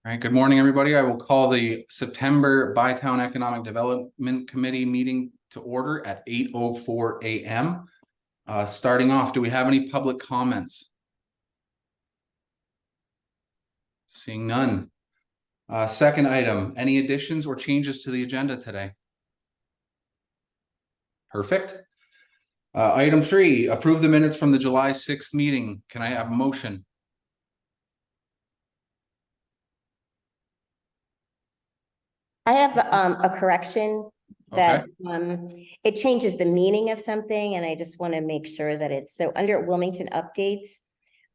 All right, good morning, everybody. I will call the September Bytown Economic Development Committee meeting to order at 8:04 a.m. Starting off, do we have any public comments? Seeing none. Second item, any additions or changes to the agenda today? Perfect. Item 3, approve the minutes from the July 6th meeting. Can I have a motion? I have a correction that Okay. it changes the meaning of something, and I just want to make sure that it's so under Wilmington updates.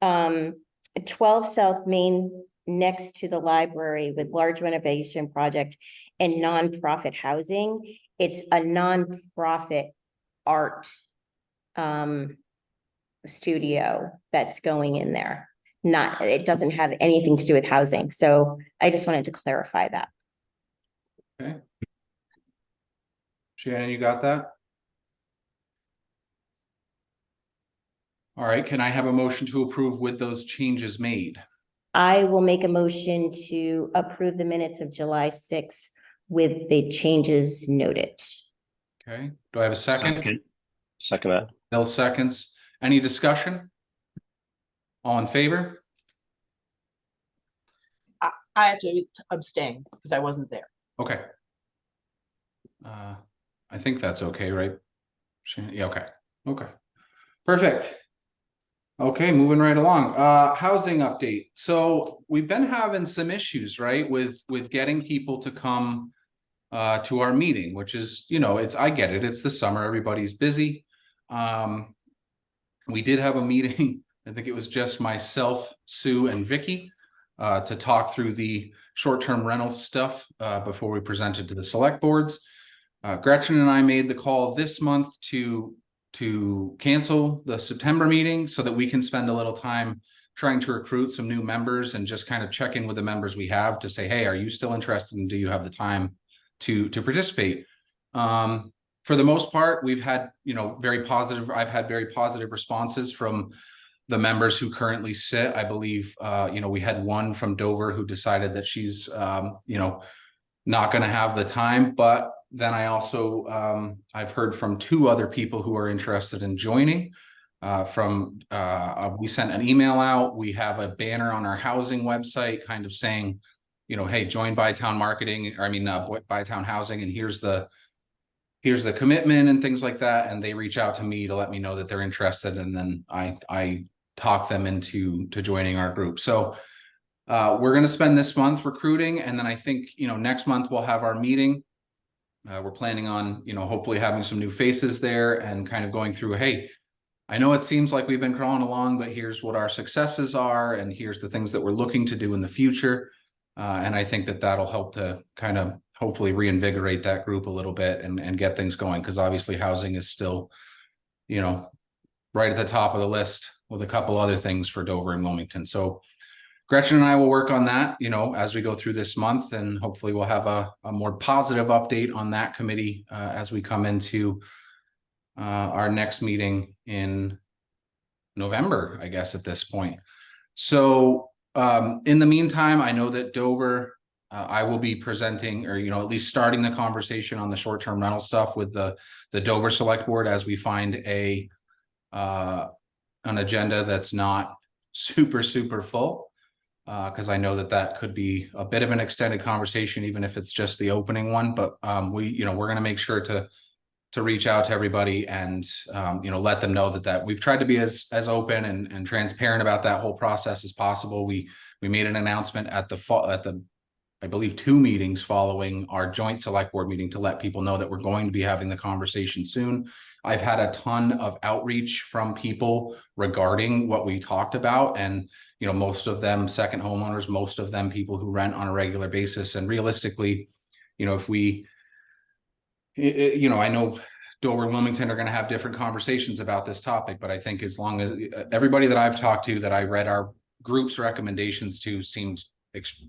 12 South Main next to the library with large renovation project and nonprofit housing. It's a nonprofit art studio that's going in there. It doesn't have anything to do with housing. So I just wanted to clarify that. Okay. Shannon, you got that? All right, can I have a motion to approve with those changes made? I will make a motion to approve the minutes of July 6th with the changes noted. Okay, do I have a second? Second that. Bill seconds. Any discussion? All in favor? I have to abstain because I wasn't there. Okay. I think that's okay, right? Yeah, okay. Okay. Perfect. Okay, moving right along. Housing update. So we've been having some issues, right, with getting people to come to our meeting, which is, you know, I get it. It's the summer, everybody's busy. We did have a meeting. I think it was just myself, Sue, and Vicky to talk through the short-term rental stuff before we presented to the select boards. Gretchen and I made the call this month to cancel the September meeting so that we can spend a little time trying to recruit some new members and just kind of check in with the members we have to say, hey, are you still interested and do you have the time to participate? For the most part, we've had, you know, I've had very positive responses from the members who currently sit. I believe, you know, we had one from Dover who decided that she's, you know, not going to have the time, but then I also, I've heard from 2 other people who are interested in joining. We sent an email out. We have a banner on our housing website kind of saying, you know, hey, join Bytown Marketing, Bytown Housing, and here's the commitment and things like that. And they reach out to me to let me know that they're interested. And then I talk them into joining our group. So we're going to spend this month recruiting. And then I think, you know, next month we'll have our meeting. We're planning on, you know, hopefully having some new faces there and kind of going through, hey, I know it seems like we've been crawling along, but here's what our successes are. And here's the things that we're looking to do in the future. And I think that that'll help to kind of hopefully reinvigorate that group a little bit and get things going. Because obviously housing is still, you know, right at the top of the list with a couple other things for Dover and Wilmington. So Gretchen and I will work on that, you know, as we go through this month, and hopefully we'll have a more positive update on that committee as we come into our next meeting in November, I guess, at this point. So in the meantime, I know that Dover, I will be presenting, or, you know, at least starting the conversation on the short-term rental stuff with the Dover Select Board as we find an agenda that's not super full. Because I know that could be a bit of an extended conversation, even if it's just the opening one. But we're going to make sure to reach out to everybody and you know, let them know that we've tried to be as open and transparent about that whole process as possible. We made an announcement at the I believe 2 meetings following our joint select board meeting to let people know that we're going to be having the conversation soon. I've had a ton of outreach from people regarding what we talked about, and you know, most of them second homeowners, most of them people who rent on a regular basis. And realistically, you know, if you know, I know Dover and Wilmington are going to have different conversations about this topic, but I think as long as everybody that I've talked to that I read our group's recommendations to seemed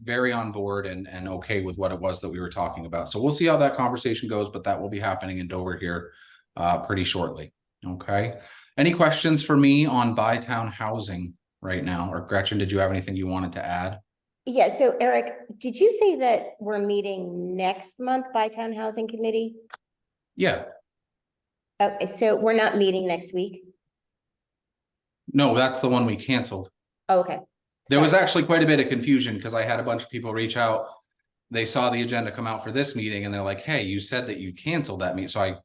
very on board and okay with what it was that we were talking about. So we'll see how that conversation goes, but that will be happening in Dover here pretty shortly. Okay. Any questions for me on Bytown housing right now? Or Gretchen, did you have anything you wanted to add? Yeah, so Eric, did you say that we're meeting next month by Town Housing Committee? Yeah, Okay, so we're not meeting next week? no, that's the one we canceled. Oh, okay. There was Sorry. actually quite a bit of confusion because I had a bunch of people reach out. They saw the agenda come out for this meeting and they're like, hey, you said that you canceled that meeting. So I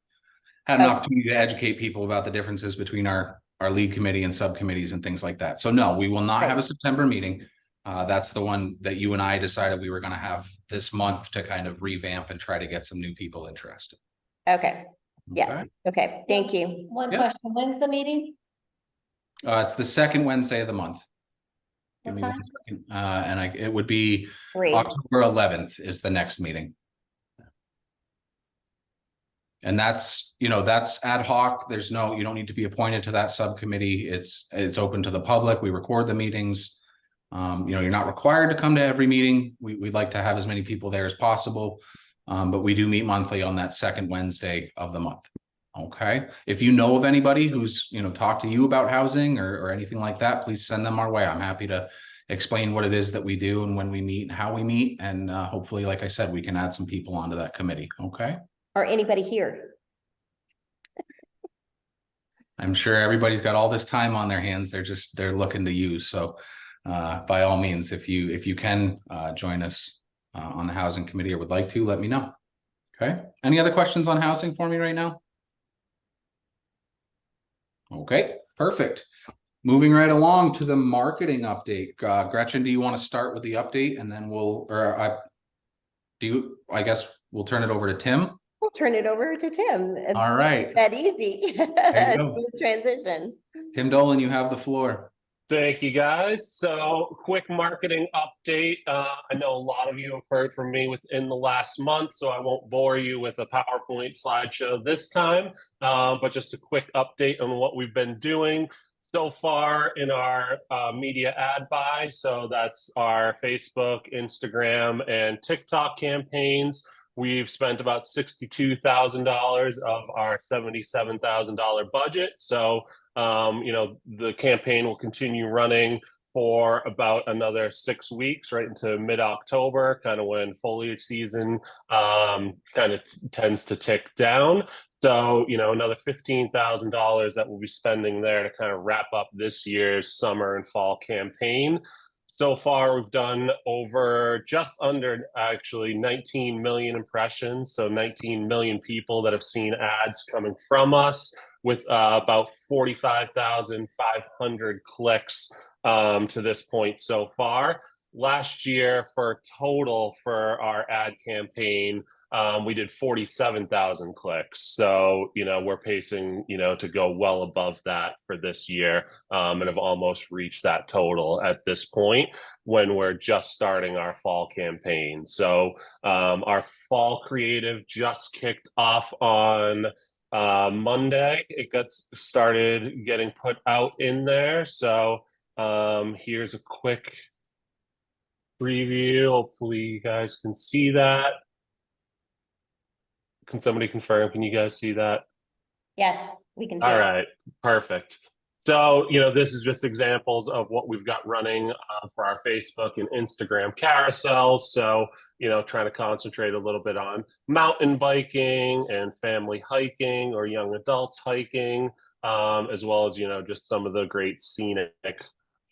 had an Okay. opportunity to educate people about the differences between our lead committee and subcommittees and things like that. So no, we will not have a Right. September meeting. That's the one that you and I decided we were going to have this month to kind of revamp and try to get some new people interested. Okay, yes, Okay. okay, thank you. One Yep. question, when's the meeting? It's the second Wednesday of the month. Give What me 1 time? second. And it would be Great. October 11th is the next meeting. And that's, that's ad hoc. You don't need to be appointed to that subcommittee. It's open to the public. We record the meetings. You're not required to come to every meeting. We'd like to have as many people there as possible. But we do meet monthly on that second Wednesday of the month. Okay. If you know of anybody who's, talked to you about housing or anything like that, please send them our way. I'm happy to explain what it is that we do and when we meet and how we meet. And hopefully, like I said, we can add some people onto that committee. Okay. Or anybody here? I'm sure everybody's got all this time on their hands. They're looking to use. So by all means, if you can join us on the housing committee or would like to, let me know. Okay. Any other questions on housing for me right now? Okay, perfect. Moving right along to the marketing update. Gretchen, do you want to start with the update and then I guess we'll turn it over to Tim. We'll turn it over to Tim. It's All right. that easy. There you go. Smooth transition. Tim Dolan, you have the floor. Thank you, guys. So, quick marketing update. I know a lot of you have heard from me within the last month, so I won't bore you with a PowerPoint slideshow this time, but just a quick update on what we've been doing so far in our media ad buy. So that's our Facebook, Instagram, and TikTok campaigns. We've spent about $62,000 of our $77,000 budget. So, the campaign will continue running for about another 6 weeks, right into mid-October, kind of when foliage season kind of tends to tick down. So, another $15,000 that we'll be spending there to kind of wrap up this year's summer and fall campaign. So far, we've done over just under actually 19 million impressions. So 19 million people that have seen ads coming from us with about 45,500 clicks to this point so far. Last year, for total for our ad campaign, we did 47,000 clicks. So, we're pacing, to go well above that for this year and have almost reached that total at this point when we're just starting our fall campaign. So, our fall creative just kicked off on Monday. It got started getting put out in there. So, here's a quick preview. Hopefully you guys can see that. Can somebody confirm? Can you guys see that? Yes, we can. All right, perfect. So, this is just examples of what we've got running for our Facebook and Instagram carousels. So, trying to concentrate a little bit on mountain biking and family hiking or young adults hiking, as well as, just some of the great scenic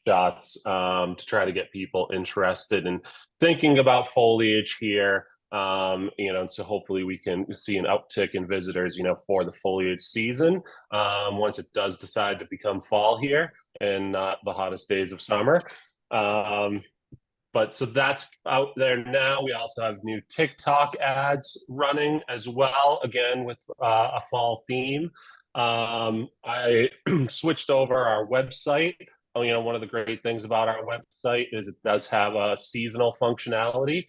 shots to try to get people interested in thinking about foliage here. And so hopefully we can see an uptick in visitors, for the foliage season once it does decide to become fall here and not the hottest days of summer. But so that's out there now. We also have new TikTok ads running as well, again with a fall theme. I switched over our website. One of the great things about our website is it does have a seasonal functionality.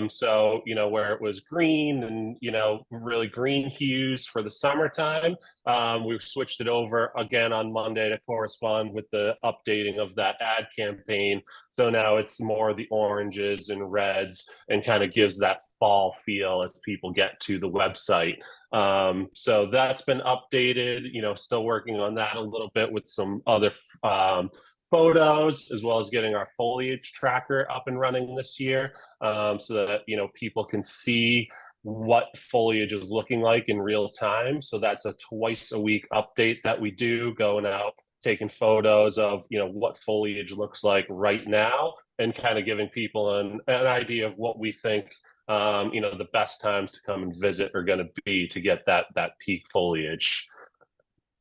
So, where it was green and, really green hues for the summertime, we've switched it over again on Monday to correspond with the updating of that ad campaign. So now it's more the oranges and reds and kind of gives that fall feel as people get to the website. So that's been updated, still working on that a little bit with some other photos, as well as getting our foliage tracker up and running this year, so that people can see what foliage is looking like in real time. So that's a twice a week update that we do, going out, taking photos of what foliage looks like right now, and kind of giving people an idea of what we think the best times to come and visit are going to be to get that peak foliage.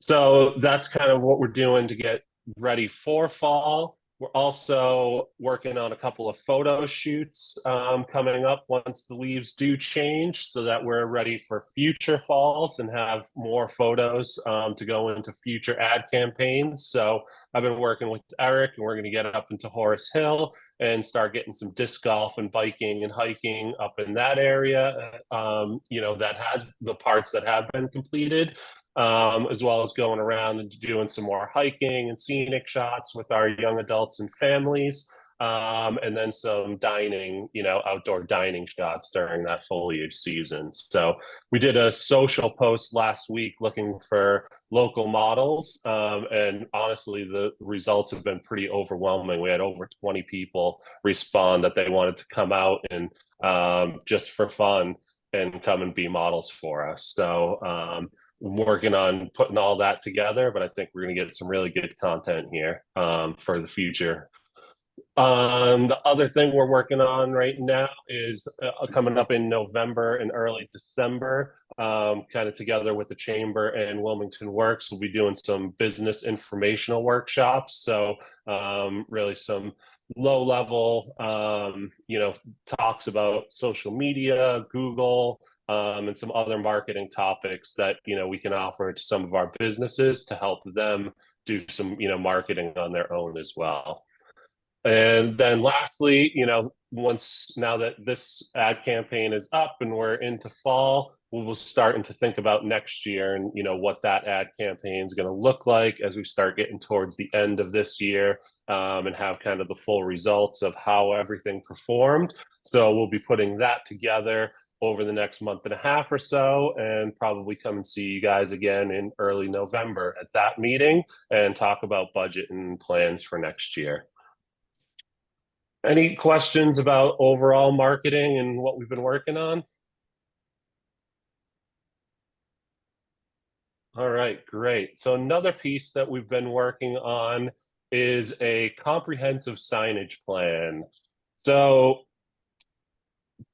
So that's kind of what we're doing to get ready for fall. We're also working on a couple of photo shoots coming up once the leaves do change, so that we're ready for future falls and have more photos to go into future ad campaigns. So I've been working with Eric, and we're going to get up into Horace Hill and start getting some disc golf and biking and hiking up in that area, that has the parts that have been completed. As well as going around and doing some more hiking and scenic shots with our young adults and families, and then some dining, outdoor dining shots during that foliage season. So we did a social post last week looking for local models, and honestly, the results have been pretty overwhelming. We had over 20 people respond that they wanted to come out and just for fun and come and be models for us. So working on putting all that together, but I think we're going to get some really good content here for the future. The other thing we're working on right now is coming up in November and early December, kind of together with the Chamber and Wilmington Works. We'll be doing some business informational workshops. So really some low level, talks about social media, Google, and some other marketing topics that, we can offer to some of our businesses to help them do some, marketing on their own as well. And then lastly, now that this ad campaign is up and we're into fall, we'll starting to think about next year and, what that ad campaign is going to look like as we start getting towards the end of this year, and have kind of the full results of how everything performed. So we'll be putting that together over the next month and a half or so, and probably come and see you guys again in early November at that meeting and talk about budget and plans for next year. Any questions about overall marketing and what we've been working on? All right, great. So another piece that we've been working on is a comprehensive signage plan. So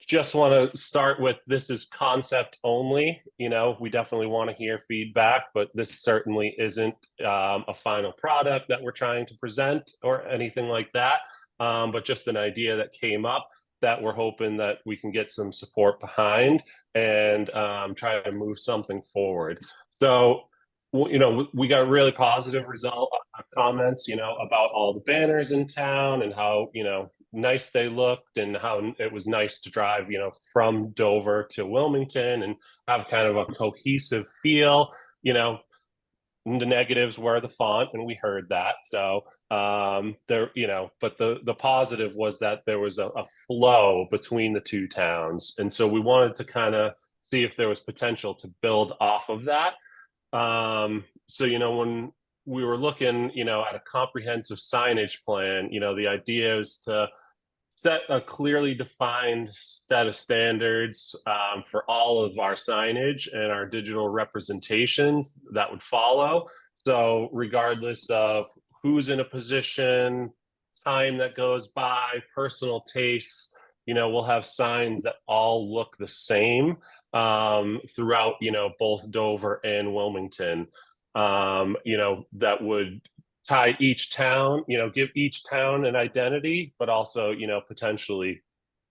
just want to start with, this is concept only. We definitely want to hear feedback, but this certainly isn't a final product that we're trying to present or anything like that. But just an idea that came up that we're hoping that we can get some support behind and try to move something forward. So, we got a really positive comments, about all the banners in town and how, nice they looked, and how it was nice to drive, from Dover to Wilmington and have kind of a cohesive feel. The negatives were the font, and we heard that. So there, but the positive was that there was a flow between the two towns, and so we wanted to kind of see if there was potential to build off of that. So when we were looking, at a comprehensive signage plan, the idea is to set a clearly defined set of standards for all of our signage and our digital representations that would follow. So regardless of who's in a position, time that goes by, personal tastes, we'll have signs that all look the same throughout, both Dover and Wilmington, that would tie each town, give each town an identity, but also, potentially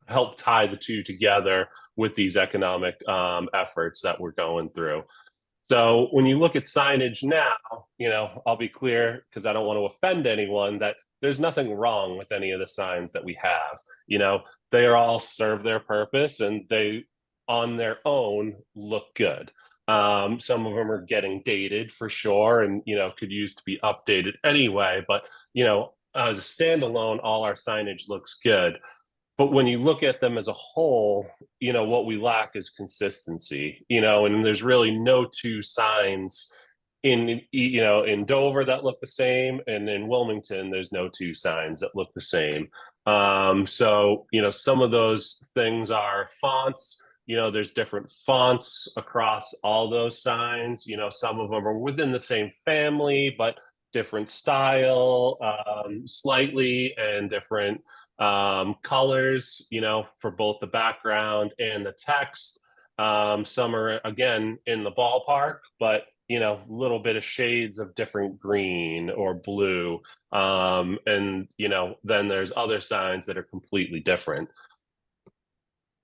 help tie the two together with these economic efforts that we're going through. So when you look at signage now, I'll be clear, because I don't want to offend anyone, that there's nothing wrong with any of the signs that we have. They are all serve their purpose, and they on their own look good. Some of them are getting dated for sure, and could use to be updated anyway, but as a standalone, all our signage looks good. But when you look at them as a whole, what we lack is consistency, and there's really no two signs in Dover that look the same, and in Wilmington there's no two signs that look the same. So some of those things are fonts. There's different fonts across all those signs. Some of them are within the same family, but different style, slightly, and different colors, for both the background and the text. Some are, again, in the ballpark, but little bit of shades of different green or blue. And then there's other signs that are completely different.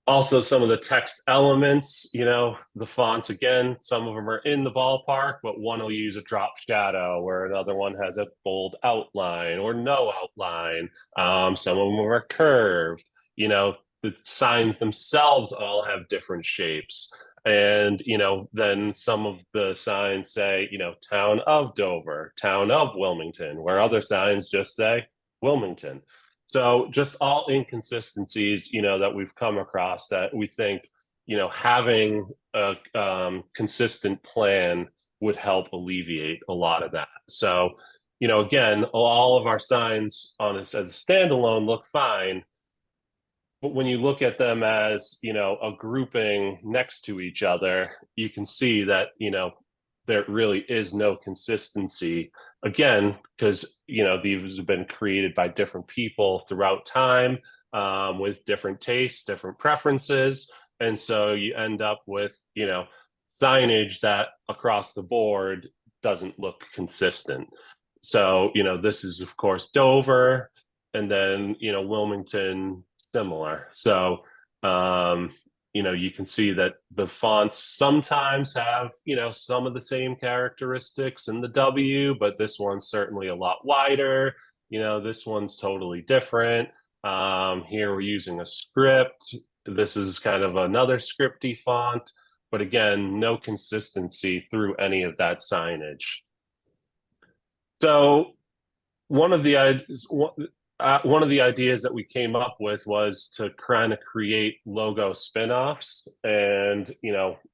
Also, some of the text elements, the fonts, again, some of them are in the ballpark, but one will use a drop shadow, where another one has a bold outline or no outline. Some of them are curved. The signs themselves all have different shapes. And, then some of the signs say, town of Dover, town of Wilmington, where other signs just say Wilmington. So just all inconsistencies, that we've come across that we think, having a consistent plan would help alleviate a lot of that. So, again, all of our signs on this as a standalone look fine. But when you look at them as, a grouping next to each other, you can see that, there really is no consistency, again, because these have been created by different people throughout time, with different tastes, different preferences, and so you end up with signage that across the board doesn't look consistent. So this is, of course, Dover, and then Wilmington, similar. So you can see that the fonts sometimes have, some of the same characteristics in the W, but this one's certainly a lot wider. This one's totally different. Here we're using a script. This is kind of another scripty font, but again, no consistency through any of that signage. So one of the ideas that we came up with was to kind of create logo spinoffs. And,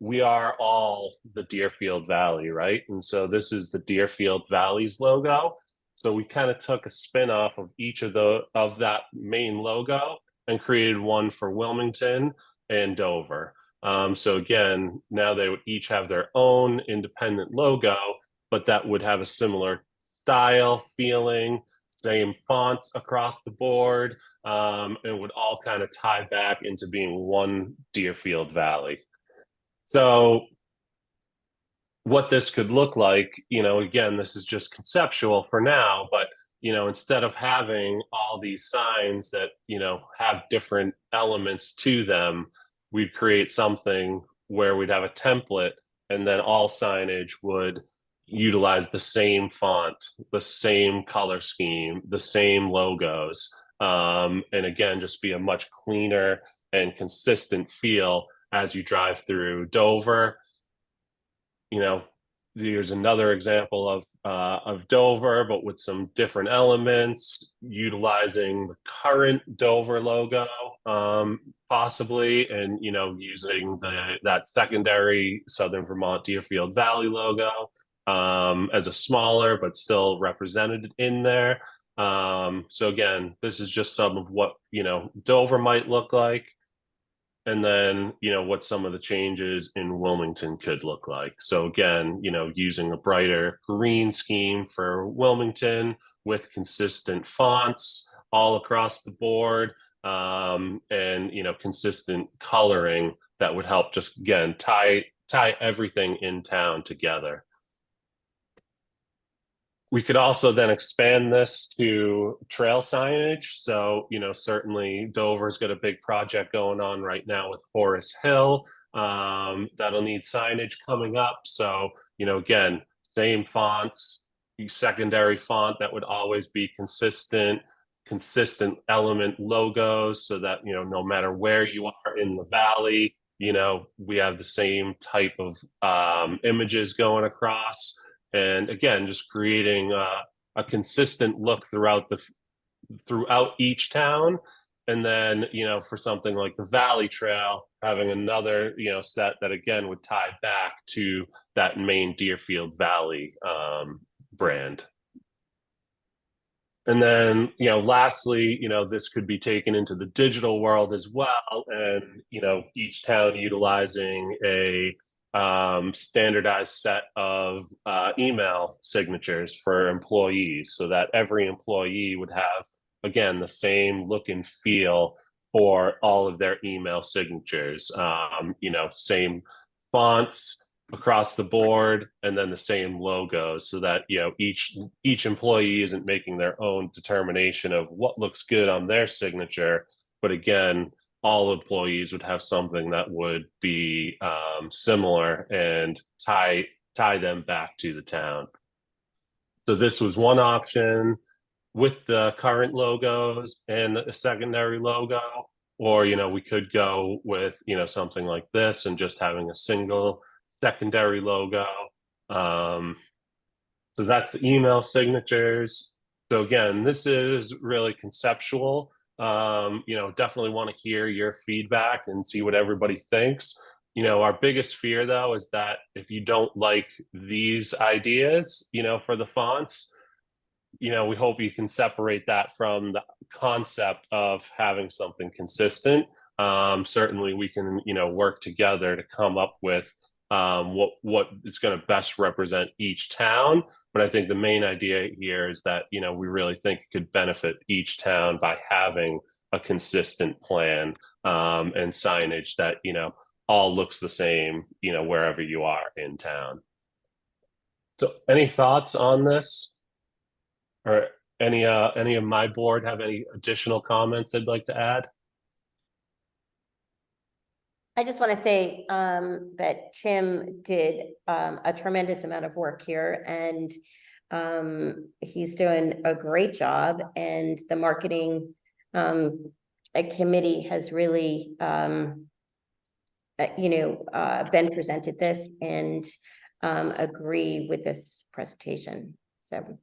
we are all the Deerfield Valley, right? And so this is the Deerfield Valley's logo. So we kind of took a spinoff of each of that main logo and created one for Wilmington and Dover. So again, now they would each have their own independent logo, but that would have a similar style, feeling, same fonts across the board, and would all kind of tie back into being one Deerfield Valley. So what this could look like, again, this is just conceptual for now, but instead of having all these signs that have different elements to them, we'd create something where we'd have a template, and then all signage would utilize the same font, the same color scheme, the same logos, and again, just be a much cleaner and consistent feel as you drive through Dover. There's another example of Dover, but with some different elements, utilizing the current Dover logo, possibly, and using that secondary Southern Vermont Deerfield Valley logo, as a smaller but still represented in there. So again, this is just some of what Dover might look like, and then what some of the changes in Wilmington could look like. So again, using a brighter green scheme for Wilmington with consistent fonts all across the board, and consistent coloring that would help just again tie everything in town together. We could also then expand this to trail signage. So, certainly Dover's got a big project going on right now with Forest Hill. That'll need signage coming up. So, again, same fonts, secondary font that would always be consistent element logos, so that, no matter where you are in the valley, we have the same type of images going across. And again, just creating a consistent look throughout each town, And then, for something like the Valley Trail, having another, set that again would tie back to that main Deerfield Valley brand. And then, lastly, this could be taken into the digital world as well. And, each town utilizing a standardized set of email signatures for employees so that every employee would have, again, the same look and feel for all of their email signatures, same fonts across the board, and then the same logos, so that each employee isn't making their own determination of what looks good on their signature, but again, all employees would have something that would be similar and tie them back to the town. So this was one option with the current logos and a secondary logo, or we could go with something like this and just having a single secondary logo. So that's the email signatures. So again, this is really conceptual. Definitely want to hear your feedback and see what everybody thinks. Our biggest fear though is that if you don't like these ideas, for the fonts, we hope you can separate that from the concept of having something consistent. Certainly we can, work together to come up with what is going to best represent each town. But I think the main idea here is that, we really think it could benefit each town by having a consistent plan and signage that, all looks the same, wherever you are in town. So any thoughts on this? Or any of my board have any additional comments they'd like to add? I just want to say that Tim did a tremendous amount of work here, and he's doing a great job, and the marketing committee has really been presented this and agree with this presentation. So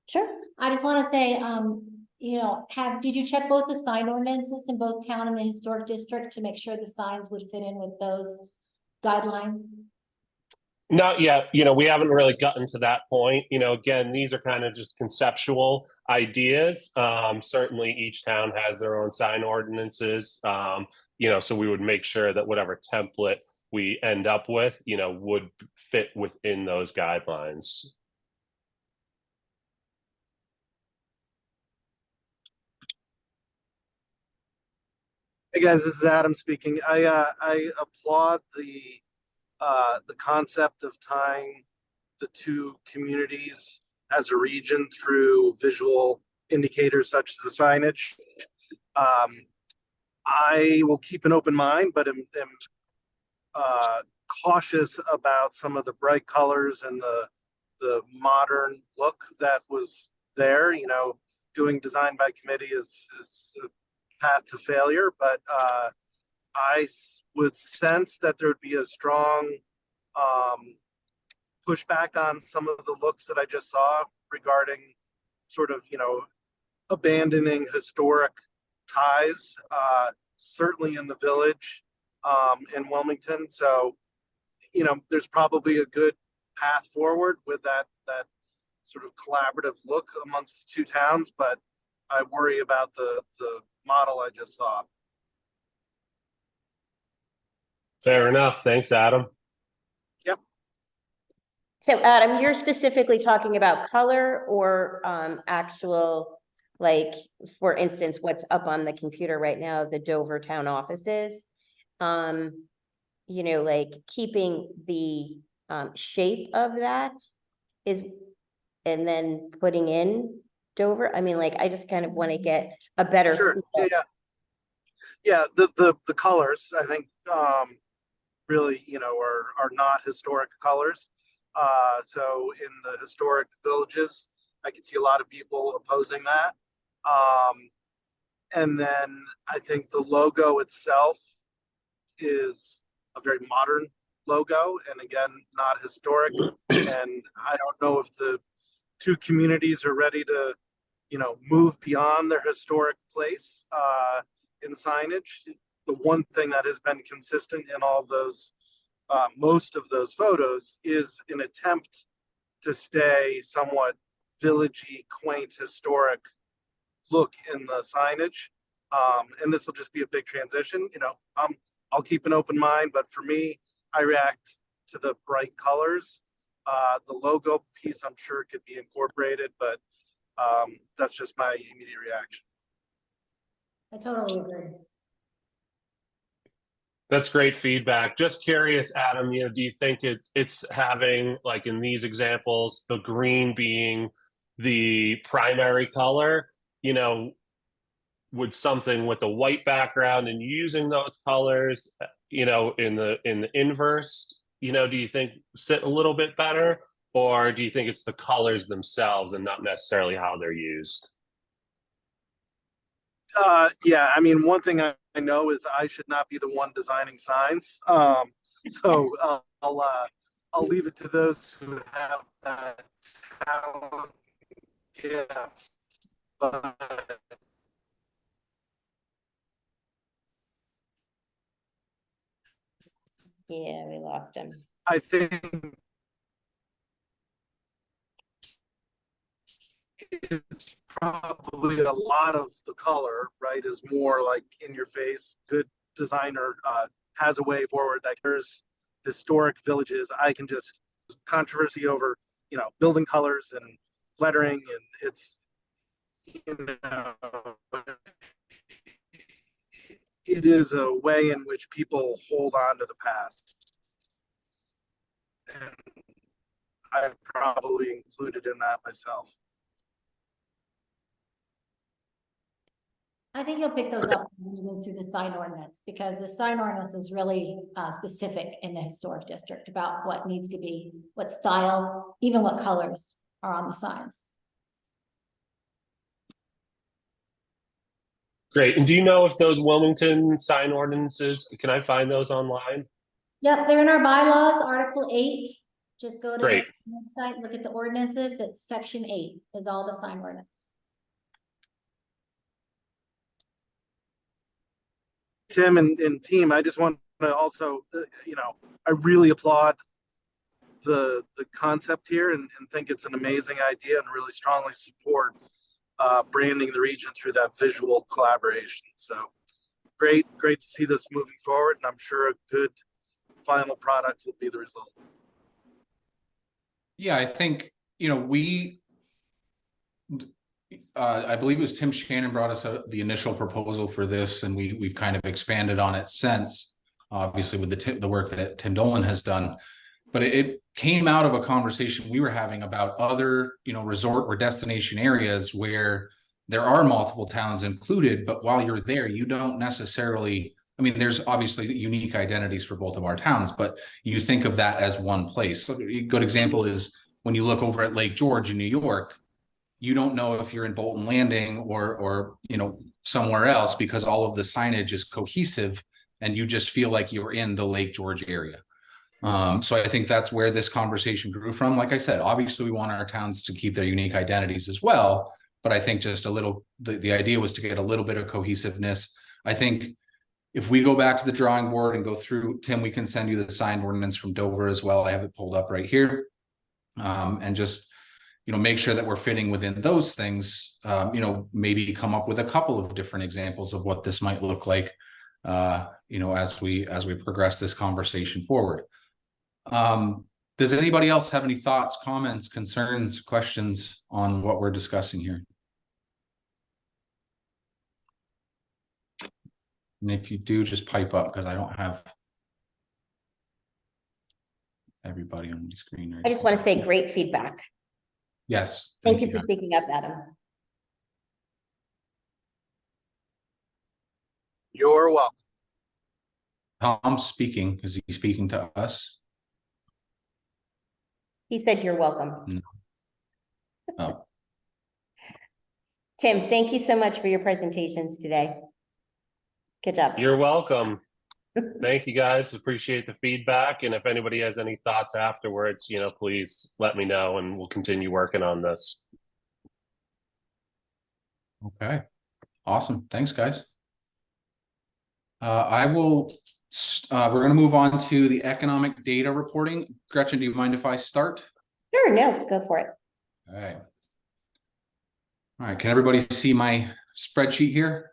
sure. I just want to say, did you check both the sign ordinances in both town and the historic district to make sure the signs would fit in with those guidelines? Not yet. We haven't really gotten to that point. Again, these are kind of just conceptual ideas. Certainly each town has their own sign ordinances. So we would make sure that whatever template we end up with, would fit within those guidelines. Hey guys, this is Adam speaking. I applaud the concept of tying the two communities as a region through visual indicators such as the signage. I will keep an open mind, but am cautious about some of the bright colors and the modern look that was there. Doing design by committee is a path to failure, but I would sense that there would be a strong pushback on some of the looks that I just saw regarding sort of, abandoning historic ties, certainly in the village in Wilmington. So, there's probably a good path forward with that sort of collaborative look amongst the two towns, but I worry about the model I just saw. Fair enough. Thanks, Adam. Yep. So Adam, you're specifically talking about color or actual, like, for instance, what's up on the computer right now, the Dover town offices, like keeping the shape of that is, and then putting in Dover. I mean, like, I just kind of want to get a better. Sure. Yeah. The colors, I think, really, are not historic colors. So in the historic villages, I can see a lot of people opposing that. And then I think the logo itself is a very modern logo, and again, not historic. And I don't know if the two communities are ready to, move beyond their historic place in signage. The one thing that has been consistent in all of those, most of those photos, is an attempt to stay somewhat villagey, quaint, historic look in the signage. And this will just be a big transition. I'll keep an open mind, but for me, I react to the bright colors. The logo piece, I'm sure, could be incorporated, but that's just my immediate reaction. I totally agree. That's great feedback. Just curious, Adam, do you think it's having, like in these examples, the green being the primary color, would something with a white background and using those colors, in the inverse, do you think sit a little bit better? Or do you think it's the colors themselves and not necessarily how they're used? Yeah, one thing I know is I should not be the one designing signs. So I'll leave it to those who have that talent, gift. But Yeah, we lost him. I think it's probably a lot of the color, right, is more like in your face. Good designer has a way forward that there's historic villages. I can just controversy over, building colors and lettering, and it's, it is a way in which people hold on to the past. And I've probably included in that myself. I think you'll pick those up when you go through the sign ordinance, because the sign ordinance is really specific in the historic district about what needs to be, what style, even what colors are on the signs. Great. And do you know if those Wilmington sign ordinances, can I find those online? Yep, they're in our bylaws, Article 8. Just go to Great. the website, look at the ordinances. It's Section 8 is all the sign ordinance. Tim and team, I just want to also, I really applaud the concept here and think it's an amazing idea, and really strongly support branding the region through that visual collaboration. So great to see this moving forward, and I'm sure a good final product will be the result. Yeah, I think, I believe it was Tim Shannon brought us the initial proposal for this, and we've kind of expanded on it since, obviously with the work that Tim Dolan has done. But it came out of a conversation we were having about other, resort or destination areas where there are multiple towns included, but while you're there, you don't necessarily, there's obviously unique identities for both of our towns, but you think of that as one place. A good example is when you look over at Lake George in New York, you don't know if you're in Bolton Landing or somewhere else, because all of the signage is cohesive and you just feel like you're in the Lake George area. So I think that's where this conversation grew from. Like I said, obviously we want our towns to keep their unique identities as well, but I think just the idea was to get a little bit of cohesiveness. I think if we go back to the drawing board and go through, Tim, we can send you the signed ordinance from Dover as well. I have it pulled up right here. And just, make sure that we're fitting within those things, maybe come up with a couple of different examples of what this might look like, as we progress this conversation forward. Does anybody else have any thoughts, comments, concerns, questions on what we're discussing here? And if you do, just pipe up, because I don't have everybody on the screen. Right, I just want to say great feedback. Yes. Thank you for speaking up, Adam. You're welcome. Tom's speaking. Is he speaking to us? He said you're welcome. Oh. Tim, thank you so much for your presentations today. Good job. You're welcome. Thank you guys. Appreciate the feedback. And if anybody has any thoughts afterwards, please let me know and we'll continue working on this. Okay, awesome. Thanks, guys. We're going to move on to the economic data reporting. Gretchen, do you mind if I start? Sure, no, go for it. All right. All right, can everybody see my spreadsheet here?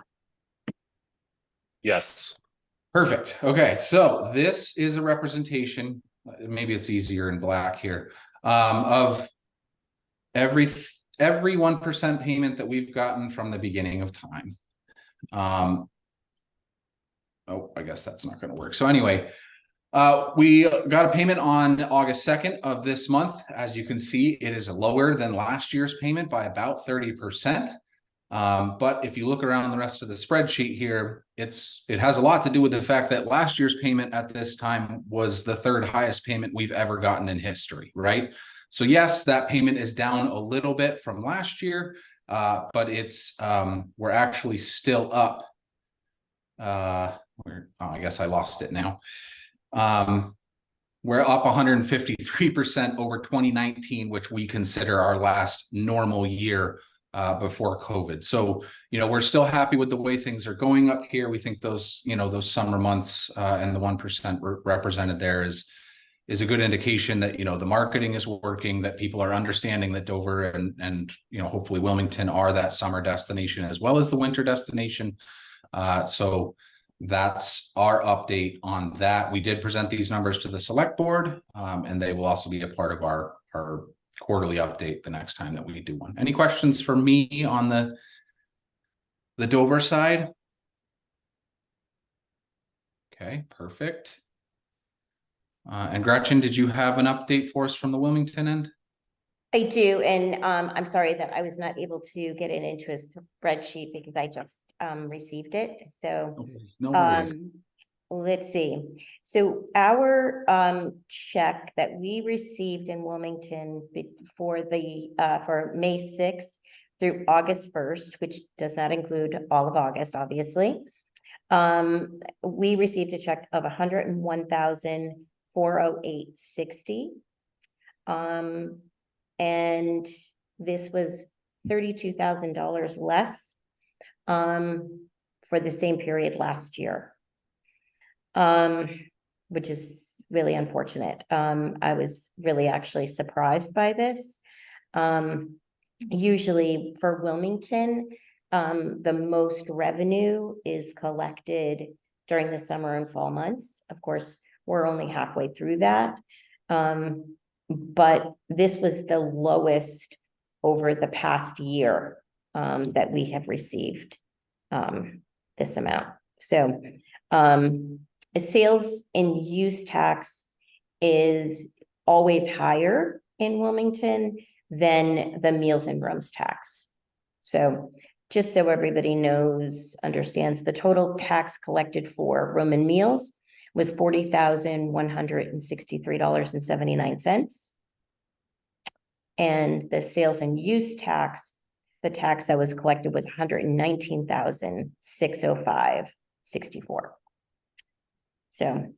Yes. Perfect. Okay, so this is a representation, maybe it's easier in black here, of every 1% payment that we've gotten from the beginning of time. Oh, I guess that's not going to work. So anyway, we got a payment on August 2nd of this month. As you can see, it is lower than last year's payment by about 30%. But if you look around the rest of the spreadsheet here, it has a lot to do with the fact that last year's payment at this time was the third highest payment we've ever gotten in history, right? So yes, that payment is down a little bit from last year, but we're actually still up. I guess I lost it now. We're up 153% over 2019, which we consider our last normal year before COVID. So, we're still happy with the way things are going up here. We think those summer months and the 1% represented there is a good indication that, the marketing is working, that people are understanding that Dover and hopefully Wilmington are that summer destination as well as the winter destination. So that's our update on that. We did present these numbers to the select board, and they will also be a part of our quarterly update the next time that we do one. Any questions for me on the Dover side? Okay, perfect. And Gretchen, did you have an update for us from the Wilmington end? I do, and I'm sorry that I was not able to get it into a spreadsheet because I just received it. So No worries. let's see. So our check that we received in Wilmington for May 6th through August 1st, which does not include all of August, obviously. We received a check of $101,408.60. And this was $32,000 less for the same period last year, which is really unfortunate. I was really actually surprised by this. Usually for Wilmington, the most revenue is collected during the summer and fall months. Of course, we're only halfway through that. But this was the lowest over the past year that we have received this amount. So sales and use tax is always higher in Wilmington than the meals and rooms tax. So just so everybody understands, the total tax collected for room and meals was $40,163.79. And the sales and use tax, the tax that was collected was $119,605.64. So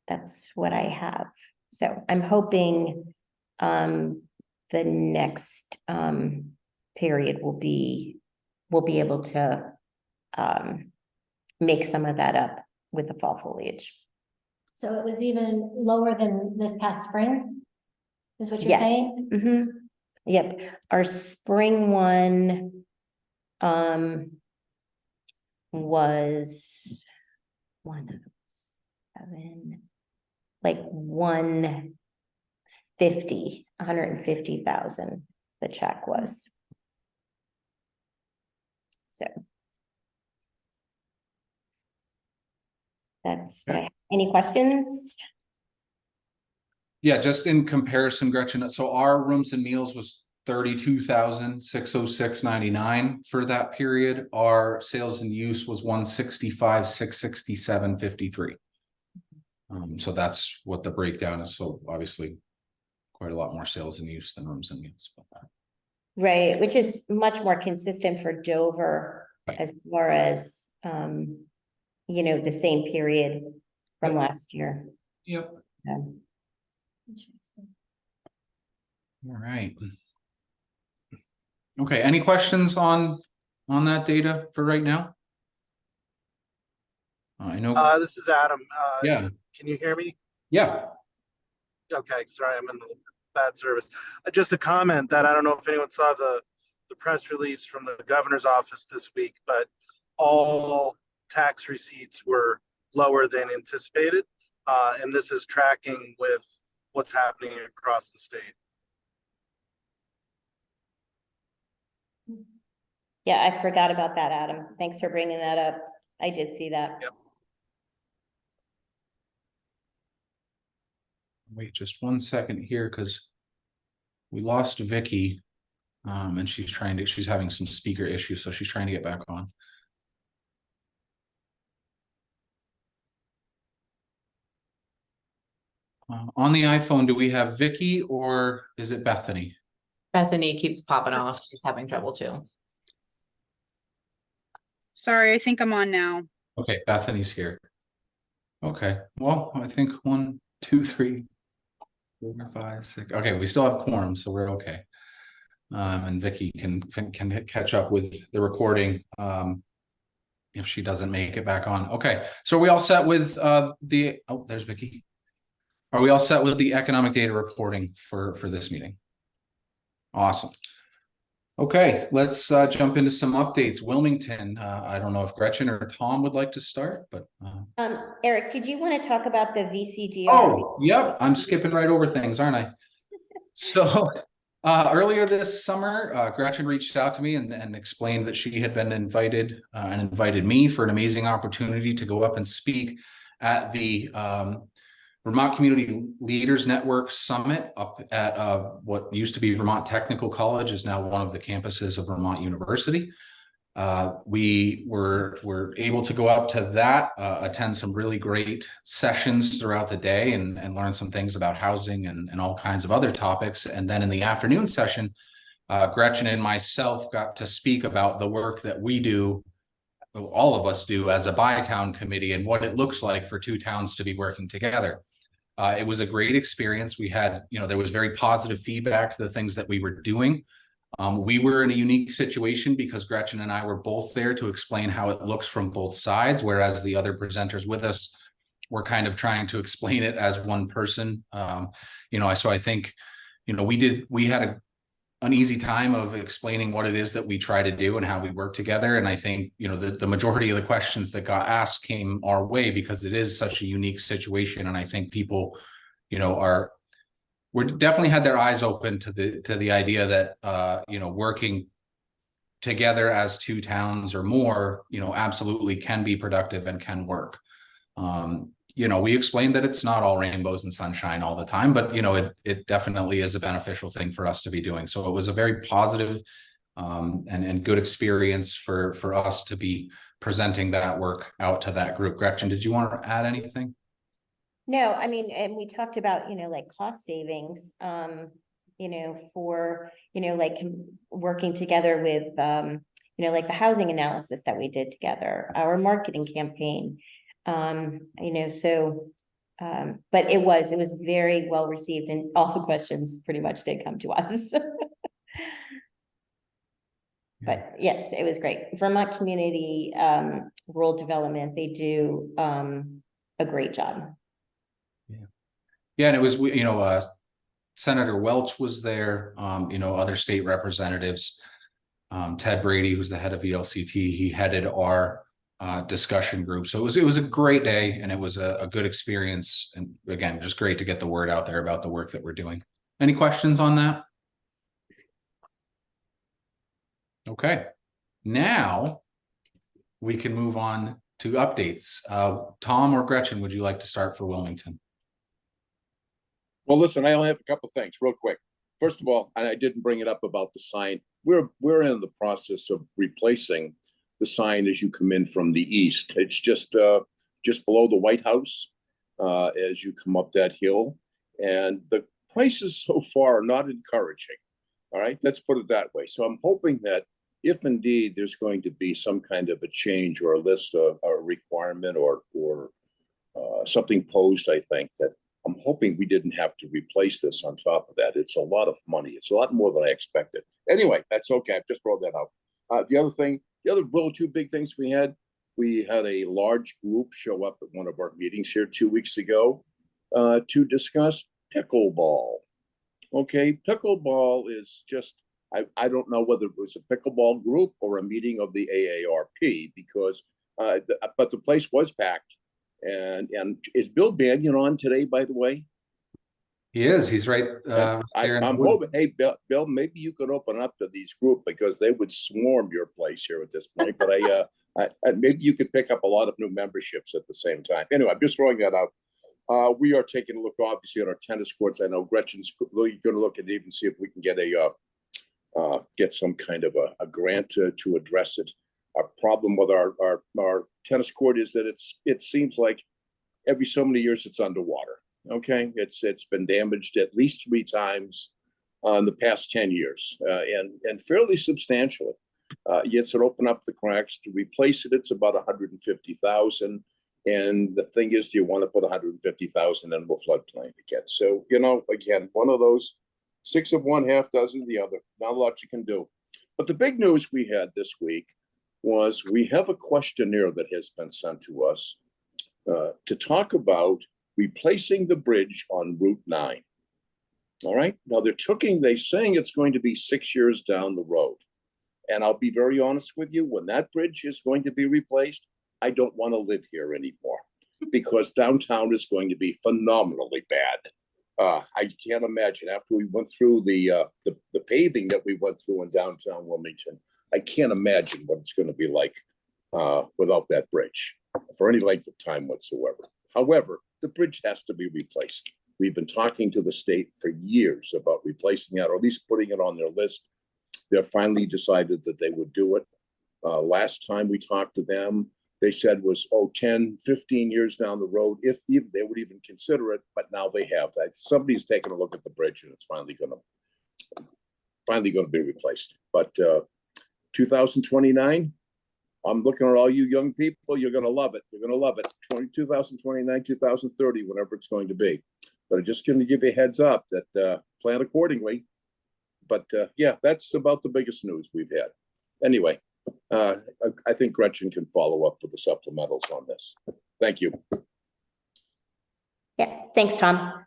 that's what I have. So I'm hoping the next period will be able to make some of that up with the fall foliage. So it was even lower than this past spring, is what you're Yes. saying? Mm-hmm. Yep. Our spring one was 107, like 150,000 the check was. So that's what I have. Any questions? Yeah, just in comparison, Gretchen, so our rooms and meals was $32,606.99 for that period. Our sales and use was $165,667.53. So that's what the breakdown is. So obviously quite a lot more sales and use than rooms and meals. Right, which is much more consistent for Dover, Right. as far as you know, the same period from last year. Yep. Interesting. All right. Okay, any questions on that data for right now? I know, This is Adam. yeah, Can you hear me? yeah. Okay, sorry, I'm in the bad service. Just a comment that I don't know if anyone saw the press release from the governor's office this week, but all tax receipts were lower than anticipated. And this is tracking with what's happening across the state. Yeah, I forgot about that, Adam. Thanks for bringing that up. I did see that. Yep. Wait just 1 second here, because we lost Vicky, and she's having some speaker issues, so she's trying to get back on. On the iPhone, do we have Vicky or is it Bethany? Bethany keeps popping off. She's having trouble too. Sorry, I think I'm on now. Okay, Bethany's here. Okay, well, I think 1, 2, 3, 4, 5, 6. Okay, we still have quorum, so we're okay. And Vicky can catch up with the recording if she doesn't make it back on. Okay, so are we all set with there's Vicky. Are we all set with the economic data reporting for this meeting? Awesome. Okay, let's jump into some updates. Wilmington, I don't know if Gretchen or Tom would like to start, but Eric, did you want to talk about the VCDR? oh, yep, I'm skipping right over things, aren't I? So earlier this summer, Gretchen reached out to me and explained that she had been invited and invited me for an amazing opportunity to go up and speak at the Vermont Community Leaders Network Summit up at what used to be Vermont Technical College, is now one of the campuses of Vermont University. We were able to go up to that, attend some really great sessions throughout the day and learn some things about housing and all kinds of other topics. And then in the afternoon session, Gretchen and myself got to speak about the work that we do, all of us do as a bi-town committee, and what it looks like for two towns to be working together. It was a great experience. We had, there was very positive feedback to the things that we were doing. We were in a unique situation because Gretchen and I were both there to explain how it looks from both sides, whereas the other presenters with us were kind of trying to explain it as one person. So I think, we had an easy time of explaining what it is that we try to do and how we work together. And I think, the majority of the questions that got asked came our way because it is such a unique situation. And I think people, we're definitely had their eyes open to the idea that, working together as two towns or more, absolutely can be productive and can work. We explained that it's not all rainbows and sunshine all the time, but it definitely is a beneficial thing for us to be doing. So it was a very positive and good experience for us to be presenting that work out to that group. Gretchen, did you want to add anything? No, I mean, and we talked about, like cost savings, for, like working together with, like the housing analysis that we did together, our marketing campaign. But it was very well received, and all the questions pretty much did come to us. But yes, it was great. Vermont Community Rural Development, they do a great job. Yeah, and it was, Senator Welch was there, other state representatives, Ted Brady, who's the head of VLCT, he headed our discussion group. So it was a great day, and it was a good experience. And again, just great to get the word out there about the work that we're doing. Any questions on that? Okay, now we can move on to updates. Tom or Gretchen, would you like to start for Wilmington? Well, listen, I only have a couple things real quick. First of all, and I didn't bring it up about the sign. We're in the process of replacing the sign as you come in from the east. It's just below the White House as you come up that hill. And the prices so far are not encouraging. All right, let's put it that way. So I'm hoping that if indeed there's going to be some kind of a change or a list of a requirement or something posed, I think that I'm hoping we didn't have to replace this on top of that. It's a lot of money. It's a lot more than I expected. Anyway, that's okay. I've just thrown that out. The other real two big things we had a large group show up at one of our meetings here 2 weeks ago to discuss pickleball. Okay, pickleball is just, I don't know whether it was a pickleball group or a meeting of the AARP because, but the place was packed. And is Bill Banyan on today, by the way? He is. He's right. I'm hoping, hey, Bill, maybe you could open up to these group because they would swarm your place here at this point. But maybe you could pick up a lot of new memberships at the same time. Anyway, I'm just throwing that out. We are taking a look, obviously, at our tennis courts. I know Gretchen's going to look at even see if we can get get some kind of a grant to address it. Our problem with our tennis court is that it seems like every so many years it's underwater. Okay, it's been damaged at least 3 times in the past 10 years, and fairly substantially. Yes, it opened up the cracks. To replace it, it's about $150,000. And the thing is, do you want to put $150,000 into a floodplain again? So again, one of those 6 of one, half dozen of the other. Not a lot you can do. But the big news we had this week was we have a questionnaire that has been sent to us to talk about replacing the bridge on Route 9. All right. Now they're saying it's going to be 6 years down the road. And I'll be very honest with you, when that bridge is going to be replaced, I don't want to live here anymore because downtown is going to be phenomenally bad. I can't imagine after we went through the paving that we went through in downtown Wilmington. I can't imagine what it's going to be like without that bridge for any length of time whatsoever. However, the bridge has to be replaced. We've been talking to the state for years about replacing that, or at least putting it on their list. They finally decided that they would do it. Last time we talked to them, they said was 10, 15 years down the road, if even they would even consider it, but now they have. Somebody's taken a look at the bridge and it's finally going to be replaced. But 2029, I'm looking at all you young people. You're going to love it. You're going to love it. 2029, 2030, whatever it's going to be. But I'm just going to give you a heads up that plan accordingly. But yeah, that's about the biggest news we've had. Anyway, I think Gretchen can follow up with the supplementals on this. Thank you. Yeah, thanks, Tom.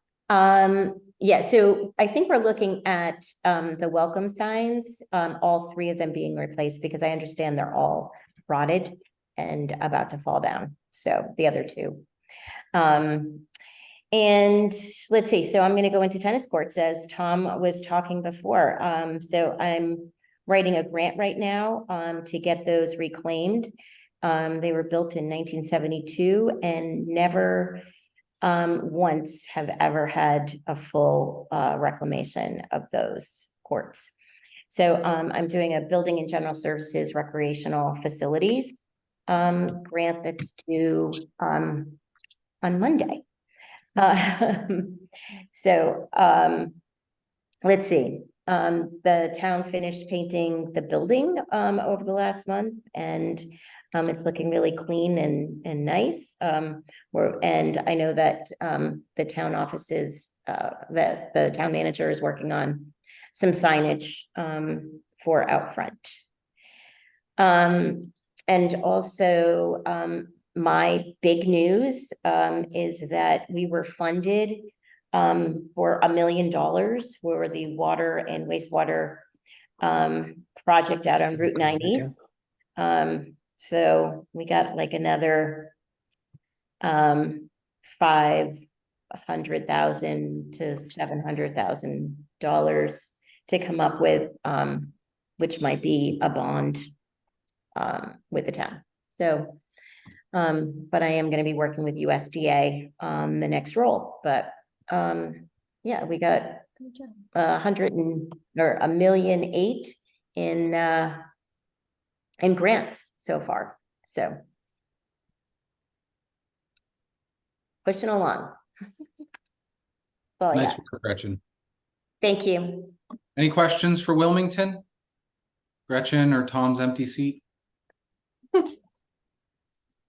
Yeah, so I think we're looking at the welcome signs, all 3 of them being replaced because I understand they're all rotted and about to fall down. So the other 2. And let's see, so I'm going to go into tennis courts as Tom was talking before. So I'm writing a grant right now to get those reclaimed. They were built in 1972 and never once have ever had a full reclamation of those courts. So I'm doing a building and general services recreational facilities grant that's due on Monday. So let's see. The town finished painting the building over the last month, and it's looking really clean and nice. And I know that the town offices, that the town manager is working on some signage for out front. And also, my big news is that we were funded for $1 million for the water and wastewater project out on Route 90s. So we got like another $500,000 to $700,000 to come up with, which might be a bond with the town. So, but I am going to be working with USDA on the next roll. But yeah, we got $1.8 million in grants so far. So pushing along. Well, Nice yeah. work, Gretchen. Thank you. Any questions for Wilmington? Gretchen or Tom's empty seat?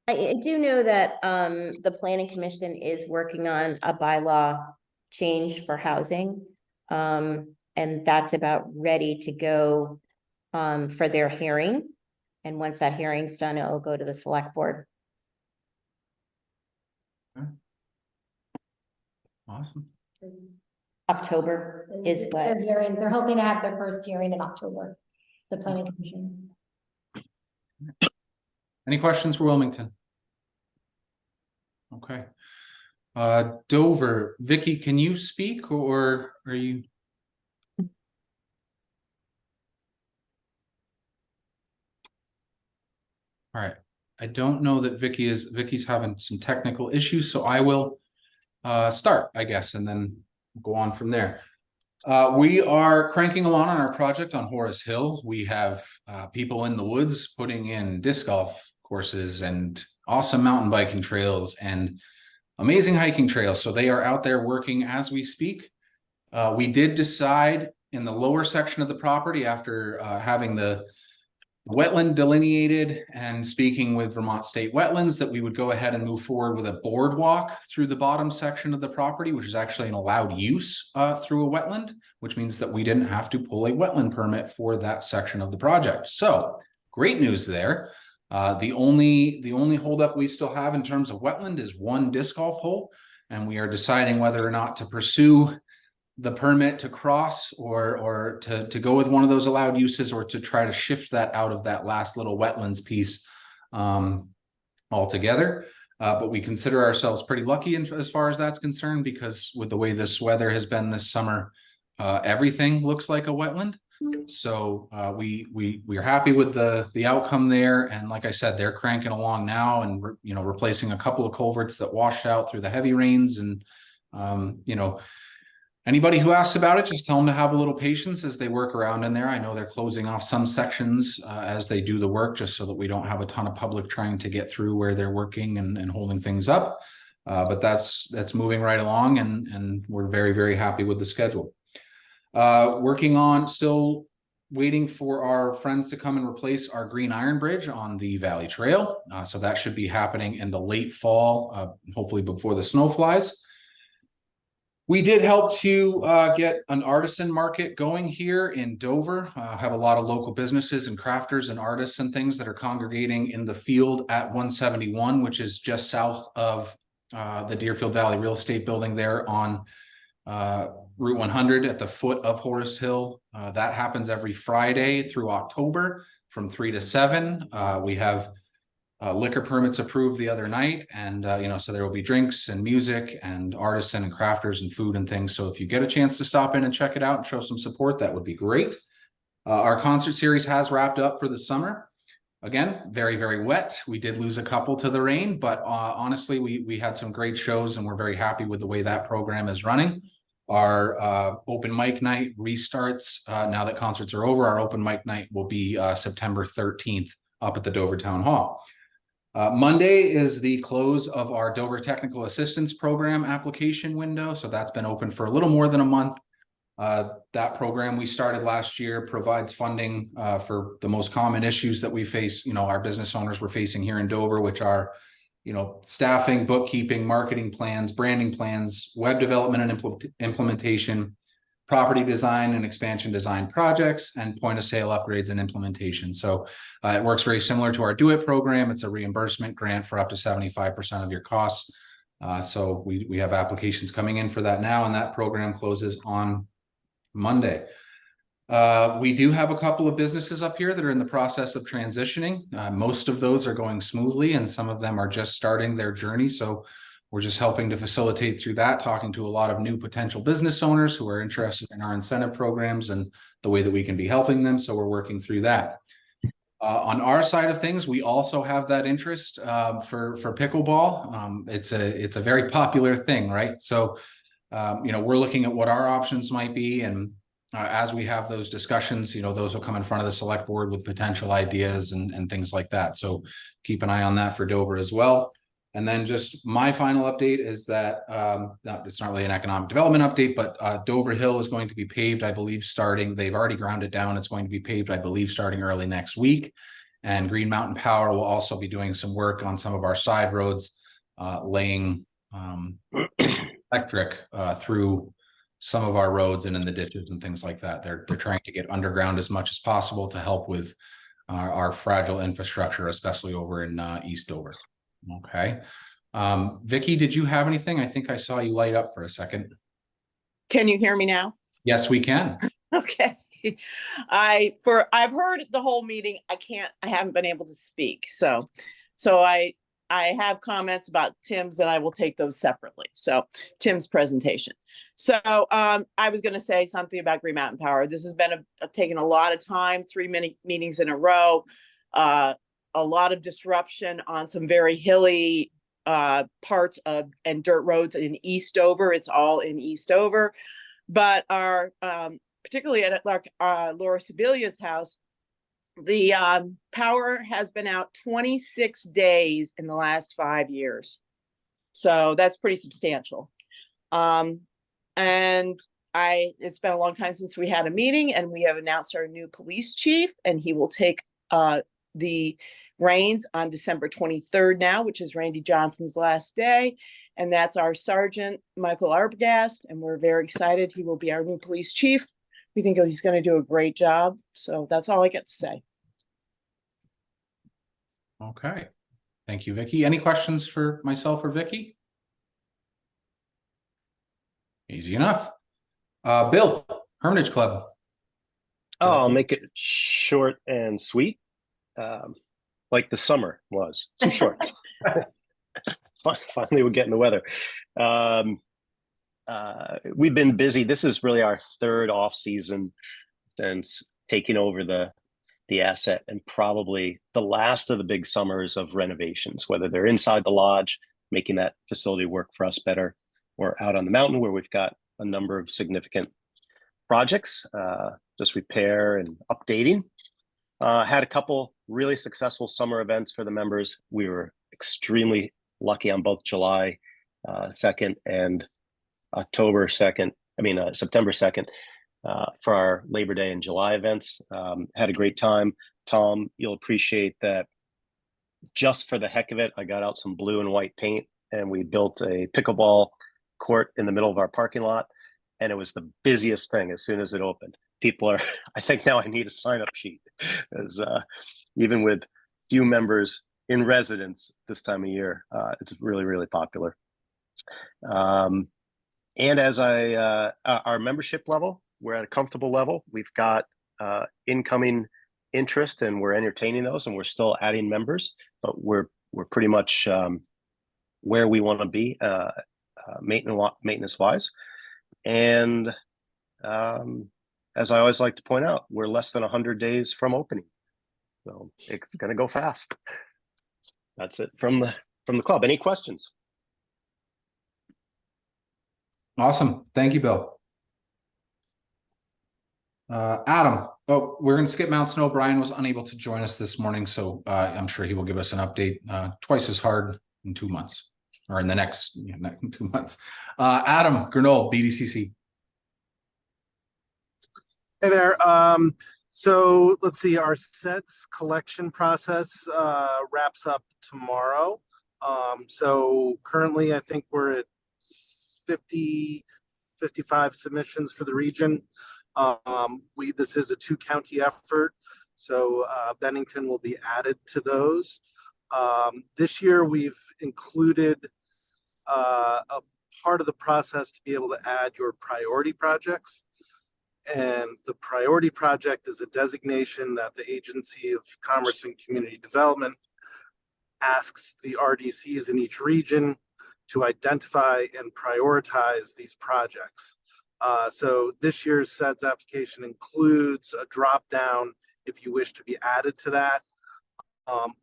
I do know that the planning commission is working on a bylaw change for housing. And that's about ready to go for their hearing. And once that hearing's done, it will go to the select board. Awesome. October is what, They're hoping to have their first hearing in October, the planning commission. Any questions for Wilmington? Okay. Dover, Vicky, can you speak or are you? All right. I don't know that Vicky's having some technical issues, so I will start, I guess, and then go on from there. We are cranking along on our project on Horace Hill. We have people in the woods putting in disc golf courses and awesome mountain biking trails and amazing hiking trails. So they are out there working as we speak. We did decide in the lower section of the property after having the wetland delineated and speaking with Vermont State Wetlands that we would go ahead and move forward with a boardwalk through the bottom section of the property, which is actually an allowed use through a wetland, which means that we didn't have to pull a wetland permit for that section of the project. So great news there. The only holdup we still have in terms of wetland is one disc golf hole, and we are deciding whether or not to pursue the permit to cross or to go with one of those allowed uses, or to try to shift that out of that last little wetlands piece altogether. But we consider ourselves pretty lucky as far as that's concerned, because with the way this weather has been this summer, everything looks like a wetland. So we're happy with the outcome there. And like I said, they're cranking along now and replacing a couple of culverts that washed out through the heavy rains. And anybody who asks about it, just tell them to have a little patience as they work around in there. I know they're closing off some sections as they do the work, just so that we don't have a ton of public trying to get through where they're working and holding things up. But that's moving right along, and we're very, very happy with the schedule. Working on, still waiting for our friends to come and replace our green iron bridge on the Valley Trail. So that should be happening in the late fall, hopefully before the snow flies. We did help to get an artisan market going here in Dover. Have a lot of local businesses and crafters and artists and things that are congregating in the field at 171, which is just south of the Deerfield Valley Real Estate Building there on Route 100 at the foot of Horace Hill. That happens every Friday through October from 3 to 7. We have liquor permits approved the other night, and so there will be drinks and music and artisan and crafters and food and things. So if you get a chance to stop in and check it out and show some support, that would be great. Our concert series has wrapped up for the summer. Again, very, very wet. We did lose a couple to the rain, but honestly, we had some great shows, and we're very happy with the way that program is running. Our open mic night restarts now that concerts are over. Our open mic night will be September 13th up at the Dover Town Hall. Monday is the close of our Dover Technical Assistance Program application window. So that's been open for a little more than a month. That program we started last year provides funding for the most common issues that we face, our business owners were facing here in Dover, which are, staffing, bookkeeping, marketing plans, branding plans, web development and implementation, property design and expansion design projects, and point of sale upgrades and implementation. So it works very similar to our Do It program. It's a reimbursement grant for up to 75% of your costs. So we have applications coming in for that now, and that program closes on Monday. We do have a couple of businesses up here that are in the process of transitioning. Most of those are going smoothly, and some of them are just starting their journey. So we're just helping to facilitate through that, talking to a lot of new potential business owners who are interested in our incentive programs and the way that we can be helping them. So we're working through that. On our side of things, we also have that interest for pickleball. It's a very popular thing, right? So, we're looking at what our options might be, and as we have those discussions, those will come in front of the select board with potential ideas and things like that. So keep an eye on that for Dover as well. And then just my final update is that, it's not really an economic development update, but Dover Hill is going to be paved, I believe, starting, they've already ground it down. It's going to be paved, I believe, starting early next week. And Green Mountain Power will also be doing some work on some of our side roads, laying electric through some of our roads and in the ditches and things like that. They're trying to get underground as much as possible to help with our fragile infrastructure, especially over in East Dover. Okay. Vicky, did you have anything? I think I saw you light up for a second. Can you hear me now? Yes, we can. Okay. I've heard the whole meeting. I haven't been able to speak. So I have comments about Tim's and I will take those separately. So Tim's presentation. So I was going to say something about Green Mountain Power. This has been taking a lot of time, 3 meetings in a row, a lot of disruption on some very hilly parts of and dirt roads in East Dover. It's all in East Dover, but our particularly at Laura Sebelia's house, the power has been out 26 days in the last 5 years. So that's pretty substantial. And it's been a long time since we had a meeting, and we have announced our new police chief, and he will take the reins on December 23rd now, which is Randy Johnson's last day. And that's our Sergeant Michael Arbogast, and we're very excited. He will be our new police chief. We think he's going to do a great job. So that's all I get to say. Okay. Thank you, Vicky. Any questions for myself or Vicky? Easy enough. Bill, Hermitage Club. Oh, I'll make it short and sweet. Like the summer was. Too short. Finally, we're getting the weather. We've been busy. This is really our third off season since taking over the asset, and probably the last of the big summers of renovations, whether they're inside the lodge, making that facility work for us better, or out on the mountain where we've got a number of significant projects, just repair and updating. Had a couple really successful summer events for the members. We were extremely lucky on both July 2nd and September 2nd for our Labor Day and July events. Had a great time. Tom, you'll appreciate that just for the heck of it, I got out some blue and white paint and we built a pickleball court in the middle of our parking lot. And it was the busiest thing as soon as it opened. People are, I think now I need a sign-up sheet, as even with few members in residence this time of year, it's really, really popular. And as our membership level, we're at a comfortable level. We've got incoming interest and we're entertaining those, and we're still adding members, but we're pretty much where we want to be maintenance wise. And as I always like to point out, we're less than 100 days from opening, so it's going to go fast. That's it from the club. Any questions? Awesome. Thank you, Bill. Adam, we're going to skip MountSnow. Brian was unable to join us this morning, so I'm sure he will give us an update twice as hard in 2 months, or in the next 2 months. Adam Gernol, BDCC. Hey there. So let's see, our sets collection process wraps up tomorrow. So currently I think we're at 55 submissions for the region. This is a 2-county effort, so Bennington will be added to those. This year we've included a part of the process to be able to add your priority projects. And the priority project is a designation that the Agency of Commerce and Community Development asks the RDCs in each region to identify and prioritize these projects. So this year's SEDS application includes a drop down if you wish to be added to that.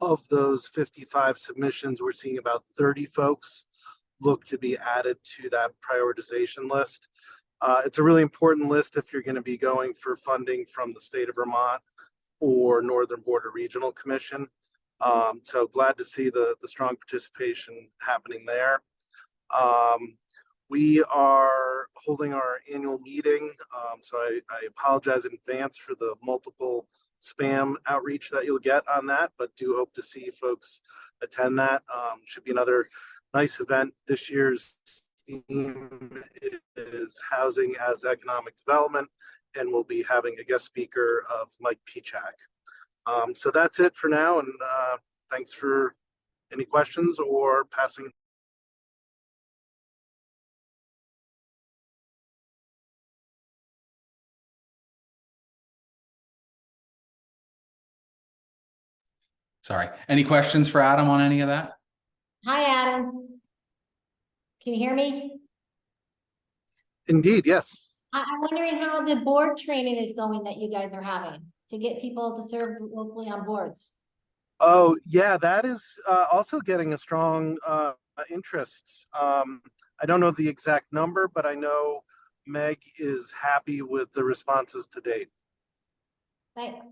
Of those 55 submissions, we're seeing about 30 folks look to be added to that prioritization list. It's a really important list if you're going to be going for funding from the state of Vermont or Northern Border Regional Commission. So glad to see the strong participation happening there. We are holding our annual meeting, so I apologize in advance for the multiple spam outreach that you'll get on that, but do hope to see folks attend that. Should be another nice event. This year's theme is housing as economic development, and we'll be having a guest speaker of Mike Pichak. So that's it for now, and thanks for any questions or passing. Sorry. Any questions for Adam on any of that? Hi, Adam. Can you hear me? Indeed, yes. I'm wondering how the board training is going that you guys are having to get people to serve locally on boards. Oh, yeah, that is also getting a strong interest. I don't know the exact number, but I know Meg is happy with the responses to date. Thanks.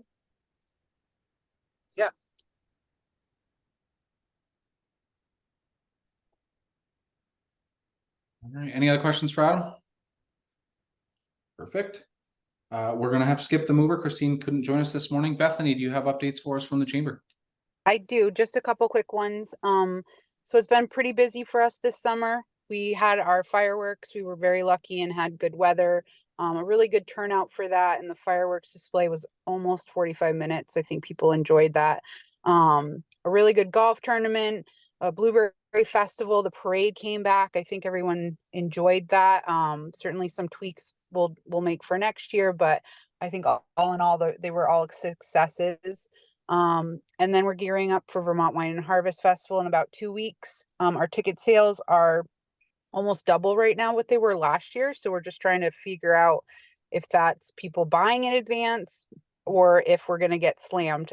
Yeah. All right. Any other questions for Adam? Perfect. We're going to have to skip the mover. Christine couldn't join us this morning. Bethany, do you have updates for us from the chamber? I do, just a couple quick ones. So it's been pretty busy for us this summer. We had our fireworks. We were very lucky and had good weather. A really good turnout for that. And the fireworks display was almost 45 minutes. I think people enjoyed that. A really good golf tournament, a blueberry festival. The parade came back. I think everyone enjoyed that. Certainly some tweaks we'll make for next year, but I think all in all, they were all successes. And then we're gearing up for Vermont Wine and Harvest Festival in about 2 weeks. Our ticket sales are almost double right now what they were last year. So we're just trying to figure out if that's people buying in advance or if we're going to get slammed.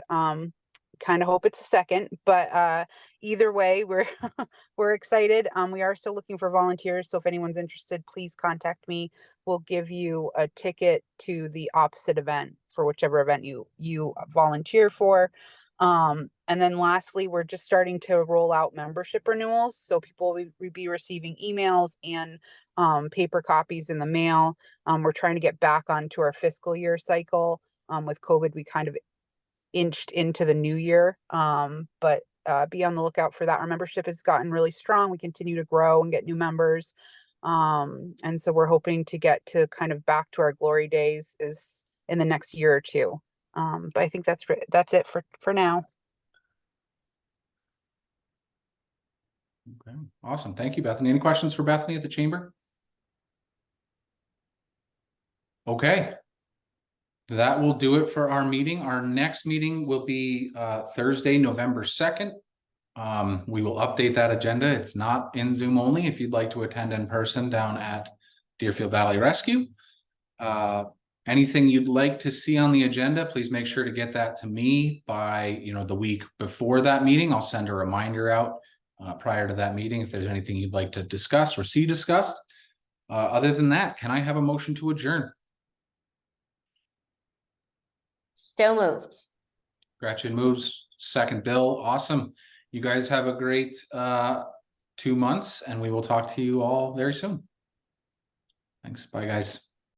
Kind of hope it's a second, but either way, we're excited. We are still looking for volunteers. So if anyone's interested, please contact me. We'll give you a ticket to the opposite event for whichever event you volunteer for. And then lastly, we're just starting to roll out membership renewals. So people will be receiving emails and paper copies in the mail. We're trying to get back onto our fiscal year cycle. With COVID, we kind of inched into the new year. But be on the lookout for that. Our membership has gotten really strong. We continue to grow and get new members. And so we're hoping to get to kind of back to our glory days is in the next year or two. But I think that's it for now. Okay, awesome. Thank you, Bethany. Any questions for Bethany at the chamber? Okay. That will do it for our meeting. Our next meeting will be Thursday, November 2nd. We will update that agenda. It's not in Zoom only if you'd like to attend in person down at Deerfield Valley Rescue. Anything you'd like to see on the agenda, please make sure to get that to me by the week before that meeting. I'll send a reminder out prior to that meeting if there's anything you'd like to discuss or see discussed. Other than that, can I have a motion to adjourn? So moved. Gretchen moves. Second, Bill. Awesome. You guys have a great 2 months, and we will talk to you all very soon. Thanks. Bye, guys.